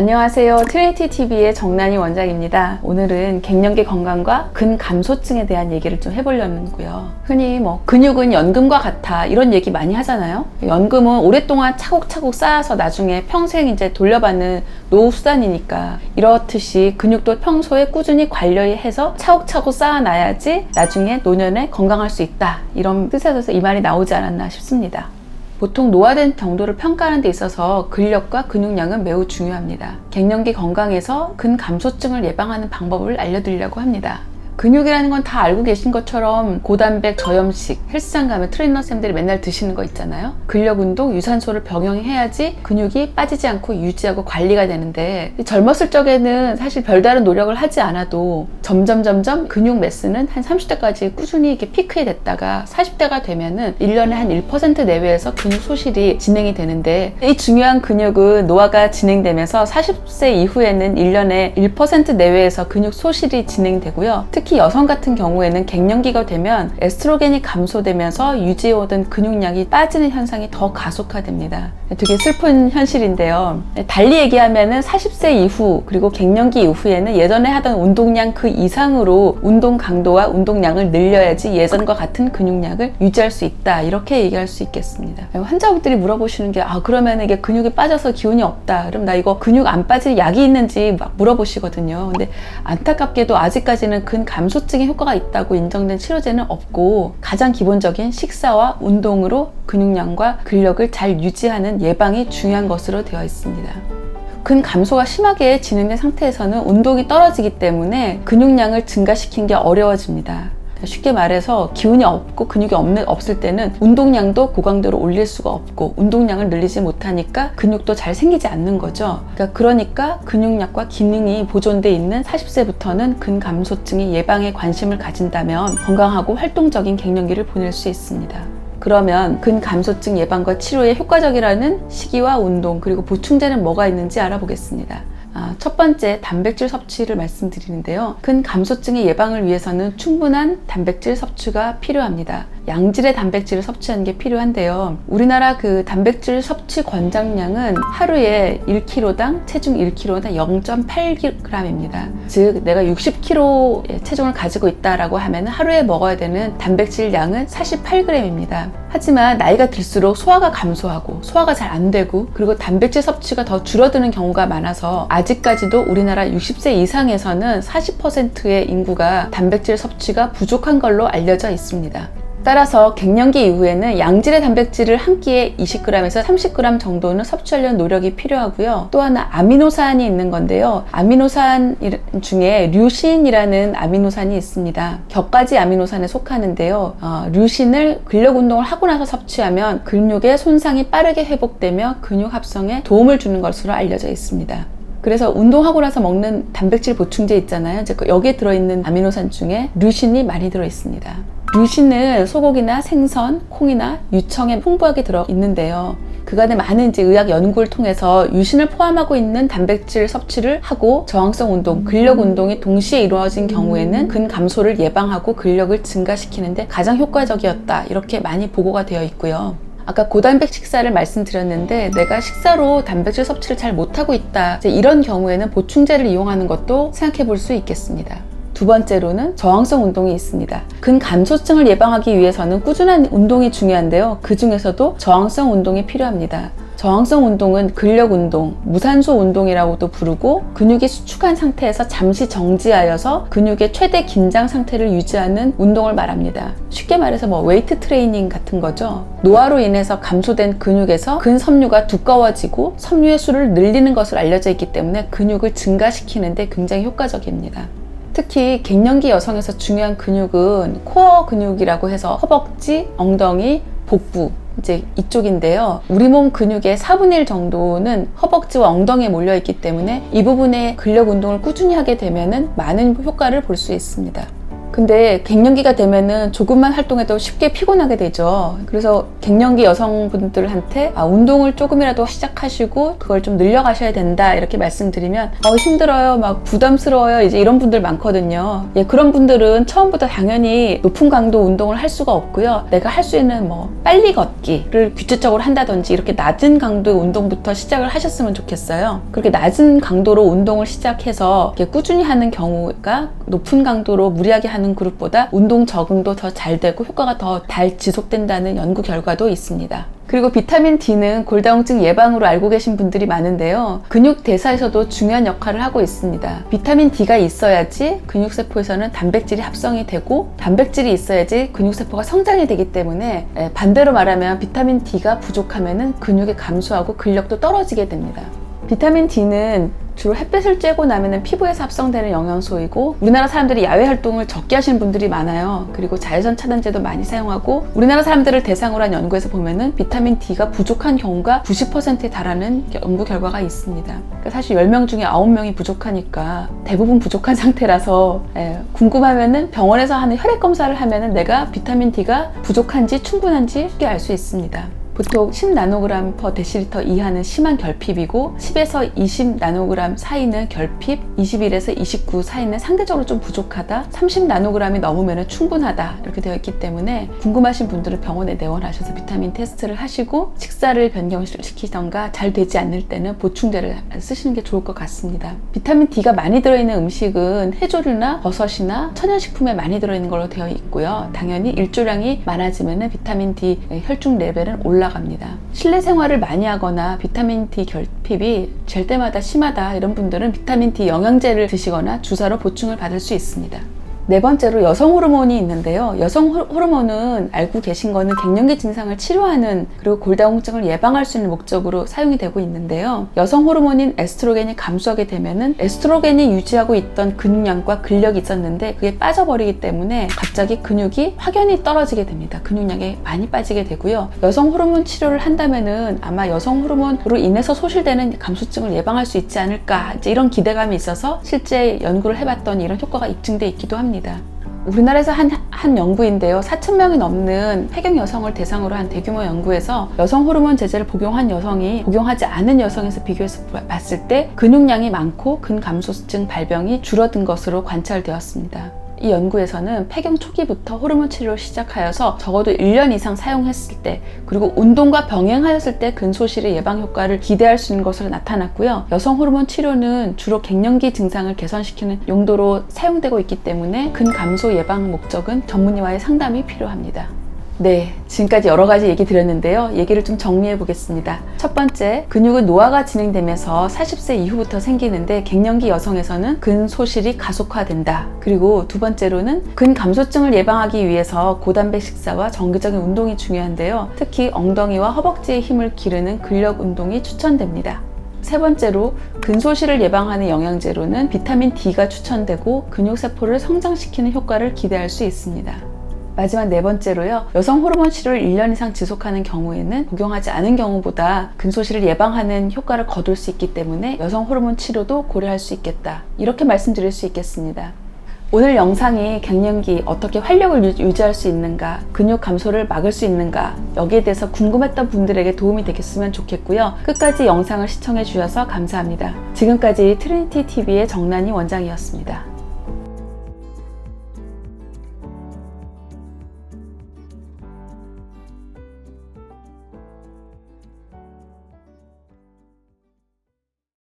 안녕하세요. 트레이티TV의 정난이 원장입니다. 오늘은 갱년기 건강과 근감소증에 대한 얘기를 좀 해보려고요. 흔히 근육은 연금과 같아 이런 얘기 많이 하잖아요. 연금은 오랫동안 차곡차곡 쌓아서 나중에 평생 이제 돌려받는 노후 수단이니까, 이렇듯이 근육도 평소에 꾸준히 관리해서 차곡차곡 쌓아놔야지 나중에 노년에 건강할 수 있다, 이런 뜻에서 이 말이 나오지 않았나 싶습니다. 보통 노화된 정도를 평가하는 데 있어서 근력과 근육량은 매우 중요합니다. 갱년기 건강에서 근감소증을 예방하는 방법을 알려드리려고 합니다. 근육이라는 건 다 알고 계신 것처럼 고단백 저염식, 헬스장 가면 트레이너 쌤들이 맨날 드시는 거 있잖아요. 근력 운동, 유산소를 병행해야지 근육이 빠지지 않고 유지하고 관리가 되는데, 젊었을 적에는 사실 별다른 노력을 하지 않아도 점점 근육 매스는 한 30대까지 꾸준히 이렇게 피크에 됐다가 40대가 되면은 1년에 한 1% 내외에서 근육 소실이 진행이 되는데, 이 중요한 근육은 노화가 진행되면서 40세 이후에는 1년에 1% 내외에서 근육 소실이 진행되고요. 특히 여성 같은 경우에는 갱년기가 되면 에스트로겐이 감소되면서 유지해오던 근육량이 빠지는 현상이 더 가속화됩니다. 되게 슬픈 현실인데요. 달리 얘기하면은 40세 이후 그리고 갱년기 이후에는 예전에 하던 운동량 그 이상으로 운동 강도와 운동량을 늘려야지 예전과 같은 근육량을 유지할 수 있다, 이렇게 얘기할 수 있겠습니다. 환자분들이 물어보시는 게, 그러면 이게 근육이 빠져서 기운이 없다, 그럼 나 이거 근육 안 빠질 약이 있는지 막 물어보시거든요. 근데 안타깝게도 아직까지는 근감소증에 효과가 있다고 인정된 치료제는 없고, 가장 기본적인 식사와 운동으로 근육량과 근력을 잘 유지하는 예방이 중요한 것으로 되어 있습니다. 근감소가 심하게 진행된 상태에서는 운동이 떨어지기 때문에 근육량을 증가시키는 게 어려워집니다. 쉽게 말해서 기운이 없고 근육이 없을 때는 운동량도 고강도로 올릴 수가 없고, 운동량을 늘리지 못하니까 근육도 잘 생기지 않는 거죠. 그러니까 근육량과 기능이 보존돼 있는 40세부터는 근감소증의 예방에 관심을 가진다면 건강하고 활동적인 갱년기를 보낼 수 있습니다. 그러면 근감소증 예방과 치료에 효과적이라는 식이와 운동, 그리고 보충제는 뭐가 있는지 알아보겠습니다. 첫 번째, 단백질 섭취를 말씀드리는데요. 근감소증의 예방을 위해서는 충분한 단백질 섭취가 필요합니다. 양질의 단백질을 섭취하는 게 필요한데요. 우리나라 그 단백질 섭취 권장량은 하루에 1kg당 체중 1kg당 0.8g입니다. 즉 내가 60kg의 체중을 가지고 있다라고 하면 하루에 먹어야 되는 단백질 양은 48g입니다. 하지만 나이가 들수록 소화가 감소하고 소화가 잘 안 되고, 그리고 단백질 섭취가 더 줄어드는 경우가 많아서 아직까지도 우리나라 60세 이상에서는 40%의 인구가 단백질 섭취가 부족한 걸로 알려져 있습니다. 따라서 갱년기 이후에는 양질의 단백질을 한 끼에 20g에서 30g 정도는 섭취하려는 노력이 필요하고요. 또 하나, 아미노산이 있는 건데요. 아미노산 중에 류신이라는 아미노산이 있습니다. 격가지 아미노산에 속하는데요. 류신을 근력 운동을 하고 나서 섭취하면 근육의 손상이 빠르게 회복되며 근육 합성에 도움을 주는 것으로 알려져 있습니다. 그래서 운동하고 나서 먹는 단백질 보충제 있잖아요. 여기에 들어있는 아미노산 중에 류신이 많이 들어있습니다. 류신은 소고기나 생선, 콩이나 유청에 풍부하게 들어있는데요. 그간의 많은 의학 연구를 통해서 류신을 포함하고 있는 단백질 섭취를 하고 저항성 운동, 근력 운동이 동시에 이루어진 경우에는 근감소를 예방하고 근력을 증가시키는데 가장 효과적이었다, 이렇게 많이 보고가 되어 있고요. 아까 고단백 식사를 말씀드렸는데, 내가 식사로 단백질 섭취를 잘 못하고 있다, 이런 경우에는 보충제를 이용하는 것도 생각해 볼 수 있겠습니다. 두 번째로는 저항성 운동이 있습니다. 근감소증을 예방하기 위해서는 꾸준한 운동이 중요한데요. 그 중에서도 저항성 운동이 필요합니다. 저항성 운동은 근력 운동, 무산소 운동이라고도 부르고, 근육이 수축한 상태에서 잠시 정지하여서 근육의 최대 긴장 상태를 유지하는 운동을 말합니다. 쉽게 말해서 웨이트 트레이닝 같은 거죠. 노화로 인해서 감소된 근육에서 근섬유가 두꺼워지고 섬유의 수를 늘리는 것으로 알려져 있기 때문에 근육을 증가시키는 데 굉장히 효과적입니다. 특히 갱년기 여성에서 중요한 근육은 코어 근육이라고 해서 허벅지, 엉덩이, 복부, 이쪽인데요. 우리 몸 근육의 4분의 1 정도는 허벅지와 엉덩이에 몰려있기 때문에 이 부분에 근력 운동을 꾸준히 하게 되면 많은 효과를 볼 수 있습니다. 근데 갱년기가 되면은 조금만 활동해도 쉽게 피곤하게 되죠. 그래서 갱년기 여성분들한테 운동을 조금이라도 시작하시고 그걸 좀 늘려가셔야 된다 이렇게 말씀드리면 힘들어요, 막 부담스러워요, 이제 이런 분들 많거든요. 예, 그런 분들은 처음부터 당연히 높은 강도 운동을 할 수가 없고요. 내가 할 수 있는 빨리 걷기를 규칙적으로 한다든지 이렇게 낮은 강도의 운동부터 시작을 하셨으면 좋겠어요. 그렇게 낮은 강도로 운동을 시작해서 이렇게 꾸준히 하는 경우가 높은 강도로 무리하게 하는 그룹보다 운동 적응도 더 잘 되고 효과가 더 잘 지속된다는 연구 결과도 있습니다. 그리고 비타민 D는 골다공증 예방으로 알고 계신 분들이 많은데요. 근육 대사에서도 중요한 역할을 하고 있습니다. 비타민 D가 있어야지 근육세포에서는 단백질이 합성이 되고 단백질이 있어야지 근육세포가 성장이 되기 때문에 반대로 말하면 비타민 D가 부족하면 근육이 감소하고 근력도 떨어지게 됩니다. 비타민 D는 주로 햇빛을 쬐고 나면 피부에서 합성되는 영양소이고 우리나라 사람들이 야외 활동을 적게 하시는 분들이 많아요. 그리고 자외선 차단제도 많이 사용하고 우리나라 사람들을 대상으로 한 연구에서 보면은 비타민 D가 부족한 경우가 90%에 달하는 연구 결과가 있습니다. 그러니까 사실 10명 중에 9명이 부족하니까 대부분 부족한 상태라서 궁금하면은 병원에서 하는 혈액 검사를 하면은 내가 비타민 D가 부족한지 충분한지 쉽게 알 수 있습니다. 보통 10나노그램 per 데시리터 이하는 심한 결핍이고 10에서 20나노그램 사이는 결핍, 21에서 29 사이는 상대적으로 좀 부족하다, 30나노그램이 넘으면 충분하다 이렇게 되어 있기 때문에 궁금하신 분들은 병원에 내원하셔서 비타민 테스트를 하시고 식사를 변경시키던가 잘 되지 않을 때는 보충제를 쓰시는 게 좋을 것 같습니다. 비타민 D가 많이 들어있는 음식은 해조류나 버섯이나 천연식품에 많이 들어있는 걸로 되어 있고요. 당연히 일조량이 많아지면 비타민 D 혈중 레벨은 올라갑니다. 실내 생활을 많이 하거나 비타민 D 결핍이 될 때마다 심하다 이런 분들은 비타민 D 영양제를 드시거나 주사로 보충을 받을 수 있습니다. 네 번째로 여성 호르몬이 있는데요. 여성 호르몬은 알고 계신 거는 갱년기 증상을 치료하는 그리고 골다공증을 예방할 수 있는 목적으로 사용이 되고 있는데요. 여성 호르몬인 에스트로겐이 감소하게 되면은 에스트로겐이 유지하고 있던 근육량과 근력이 있었는데 그게 빠져버리기 때문에 갑자기 근육이 확연히 떨어지게 됩니다. 근육량이 많이 빠지게 되고요. 여성 호르몬 치료를 한다면은 아마 여성 호르몬으로 인해서 소실되는 감소증을 예방할 수 있지 않을까 이제 이런 기대감이 있어서 실제 연구를 해봤더니 이런 효과가 입증돼 있기도 합니다. 우리나라에서 한 연구인데요. 4,000명이 넘는 폐경 여성을 대상으로 한 대규모 연구에서 여성 호르몬 제제를 복용한 여성이 복용하지 않은 여성에서 비교해서 봤을 때 근육량이 많고 근감소증 발병이 줄어든 것으로 관찰되었습니다. 이 연구에서는 폐경 초기부터 호르몬 치료를 시작하여서 적어도 1년 이상 사용했을 때 그리고 운동과 병행하였을 때 근소실의 예방 효과를 기대할 수 있는 것으로 나타났고요. 여성 호르몬 치료는 주로 갱년기 증상을 개선시키는 용도로 사용되고 있기 때문에 근감소 예방 목적은 전문의와의 상담이 필요합니다. 네, 지금까지 여러 가지 얘기 드렸는데요. 얘기를 좀 정리해 보겠습니다. 첫 번째, 근육은 노화가 진행되면서 40세 이후부터 생기는데 갱년기 여성에서는 근소실이 가속화된다. 그리고 두 번째로는 근감소증을 예방하기 위해서 고단백 식사와 정기적인 운동이 중요한데요. 특히 엉덩이와 허벅지의 힘을 기르는 근력 운동이 추천됩니다. 세 번째로 근소실을 예방하는 영양제로는 비타민 D가 추천되고 근육세포를 성장시키는 효과를 기대할 수 있습니다. 마지막 네 번째로요. 여성 호르몬 치료를 1년 이상 지속하는 경우에는 복용하지 않은 경우보다 근소실을 예방하는 효과를 거둘 수 있기 때문에 여성 호르몬 치료도 고려할 수 있겠다. 이렇게 말씀드릴 수 있겠습니다. 오늘 영상이 갱년기 어떻게 활력을 유지할 수 있는가, 근육 감소를 막을 수 있는가 여기에 대해서 궁금했던 분들에게 도움이 되겠으면 좋겠고요. 끝까지 영상을 시청해 주셔서 감사합니다. 지금까지 트리니티 TV의 정난이 원장이었습니다.